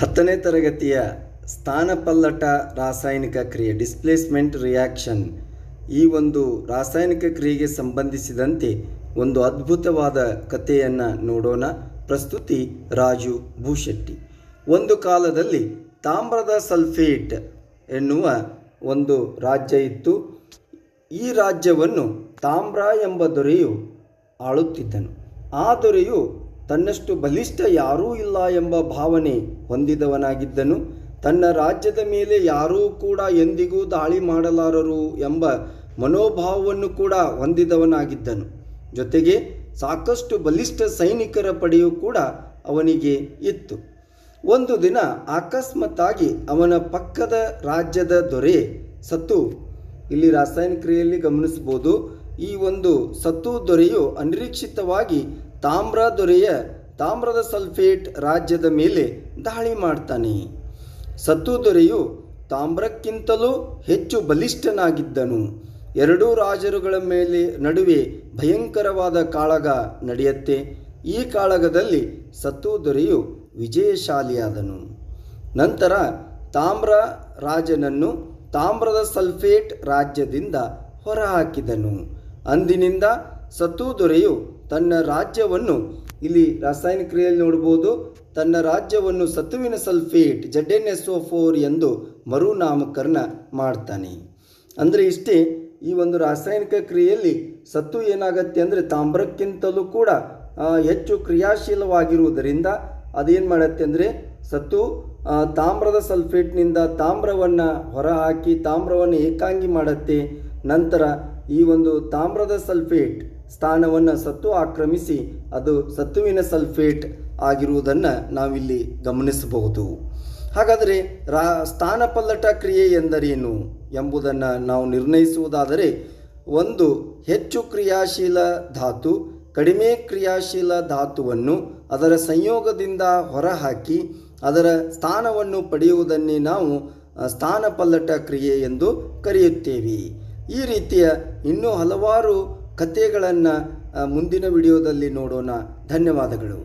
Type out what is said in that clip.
10ನೇ ತರಗತಿಯ ಸ್ಥಾನಪಲ್ಲಟ ರಾಸಾಯನಿಕ ಕ್ರಿಯೆ ಡಿಸ್ಪ್ಲೇಸ್ಮೆಂಟ್ ರಿಯಾಕ್ಷನ್ ಈ ಒಂದು ರಾಸಾಯನಿಕ ಕ್ರಿಯೆಗೆ ಸಂಬಂಧಿಸಿದಂತೆ ಒಂದು ಅದ್ಭುತವಾದ ಕಥೆಯನ್ನು ನೋಡೋಣ. ಪ್ರಸ್ತುತಿ ರಾಜು ಭೂಶೆಟ್ಟಿ. ಒಂದು ಕಾಲದಲ್ಲಿ ತಾಮ್ರದ ಸಲ್ಫೇಟ್ ಎನ್ನುವ ಒಂದು ರಾಜ್ಯ ಇತ್ತು. ಈ ರಾಜ್ಯವನ್ನು ತಾಮ್ರ ಎಂಬ ದೊರೆಯು ಆಳುತ್ತಿದ್ದನು. ಆ ದೊರೆಯು ತನ್ನಷ್ಟು ಬಲಿಷ್ಠ ಯಾರೂ ಇಲ್ಲ ಎಂಬ ಭಾವನೆ ಹೊಂದಿದವನಾಗಿದ್ದನು. ತನ್ನ ರಾಜ್ಯದ ಮೇಲೆ ಯಾರೂ ಕೂಡ ಎಂದಿಗೂ ದಾಳಿ ಮಾಡಲಾರರು ಎಂಬ ಮನೋಭಾವವನ್ನು ಕೂಡ ಹೊಂದಿದವನಾಗಿದ್ದನು. ಜೊತೆಗೆ ಸಾಕಷ್ಟು ಬಲಿಷ್ಠ ಸೈನಿಕರ ಪಡೆಯೂ ಕೂಡ ಅವನಿಗೆ ಇತ್ತು. ಒಂದು ದಿನ ಅಕಸ್ಮಾತ್ತಾಗಿ ಅವನ ಪಕ್ಕದ ರಾಜ್ಯದ ದೊರೆ ಸತ್ತು. ಇಲ್ಲಿ ರಾಸಾಯನಿಕ ಕ್ರಿಯೆಯಲ್ಲಿ ಗಮನಿಸ್ಬೋದು, ಈ ಒಂದು ಸತ್ತು ದೊರೆಯು ಅನಿರೀಕ್ಷಿತವಾಗಿ ತಾಮ್ರದ ಸಲ್ಫೇಟ್ ರಾಜ್ಯದ ಮೇಲೆ ದಾಳಿ ಮಾಡ್ತಾನೆ. ಸತ್ತು ದೊರೆಯು ತಾಮ್ರಕ್ಕಿಂತಲೂ ಹೆಚ್ಚು ಬಲಿಷ್ಠನಾಗಿದ್ದನು. ಎರಡೂ ರಾಜರುಗಳ ನಡುವೆ ಭಯಂಕರವಾದ ಕಾಳಗ ನಡೆಯುತ್ತೆ. ಈ ಕಾಳಗದಲ್ಲಿ ಸತ್ತು ದೊರೆಯು ವಿಜಯಶಾಲಿಯಾದನು. ನಂತರ ತಾಮ್ರ ರಾಜನನ್ನು ತಾಮ್ರದ ಸಲ್ಫೇಟ್ ರಾಜ್ಯದಿಂದ ಹೊರಹಾಕಿದನು. ಅಂದಿನಿಂದ ಸತ್ತು ದೊರೆಯು ತನ್ನ ರಾಜ್ಯವನ್ನು, ಇಲ್ಲಿ ರಾಸಾಯನಿಕ ಕ್ರಿಯೆಯಲ್ಲಿ ನೋಡ್ಬೋದು, ತನ್ನ ರಾಜ್ಯವನ್ನು ಸತುವಿನ ಸಲ್ಫೇಟ್ ZnSO4 ಎಂದು ಮರುನಾಮಕರಣ ಮಾಡ್ತಾನೆ. ಅಂದರೆ ಇಷ್ಟೇ, ಈ ಒಂದು ರಾಸಾಯನಿಕ ಕ್ರಿಯೆಯಲ್ಲಿ ಸತ್ತು ಏನಾಗತ್ತೆ ಅಂದರೆ ತಾಮ್ರಕ್ಕಿಂತಲೂ ಕೂಡ ಹೆಚ್ಚು ಕ್ರಿಯಾಶೀಲವಾಗಿರುವುದರಿಂದ ಅದೇನು ಮಾಡುತ್ತೆ ಅಂದರೆ ಸತ್ತು ತಾಮ್ರದ ಸಲ್ಫೇಟ್ನಿಂದ ತಾಮ್ರವನ್ನು ಹೊರಹಾಕಿ ತಾಮ್ರವನ್ನು ಏಕಾಂಗಿ ಮಾಡುತ್ತೆ. ನಂತರ ಈ ಒಂದು ತಾಮ್ರದ ಸಲ್ಫೇಟ್ ಸ್ಥಾನವನ್ನು ಸತ್ತು ಆಕ್ರಮಿಸಿ ಅದು ಸತ್ತುವಿನ ಸಲ್ಫೇಟ್ ಆಗಿರುವುದನ್ನು ನಾವಿಲ್ಲಿ ಗಮನಿಸಬಹುದು. ಹಾಗಾದರೆ ಸ್ಥಾನಪಲ್ಲಟ ಕ್ರಿಯೆ ಎಂದರೇನು ಎಂಬುದನ್ನು ನಾವು ನಿರ್ಣಯಿಸುವುದಾದರೆ, ಒಂದು ಹೆಚ್ಚು ಕ್ರಿಯಾಶೀಲ ಧಾತು ಕಡಿಮೆ ಕ್ರಿಯಾಶೀಲ ಧಾತುವನ್ನು ಅದರ ಸಂಯೋಗದಿಂದ ಹೊರಹಾಕಿ ಅದರ ಸ್ಥಾನವನ್ನು ಪಡೆಯುವುದನ್ನೇ ನಾವು ಸ್ಥಾನಪಲ್ಲಟ ಕ್ರಿಯೆ ಎಂದು ಕರೆಯುತ್ತೇವೆ. ಈ ರೀತಿಯ ಇನ್ನೂ ಹಲವಾರು ಕಥೆಗಳನ್ನು ಮುಂದಿನ ವಿಡಿಯೋದಲ್ಲಿ ನೋಡೋಣ. ಧನ್ಯವಾದಗಳು.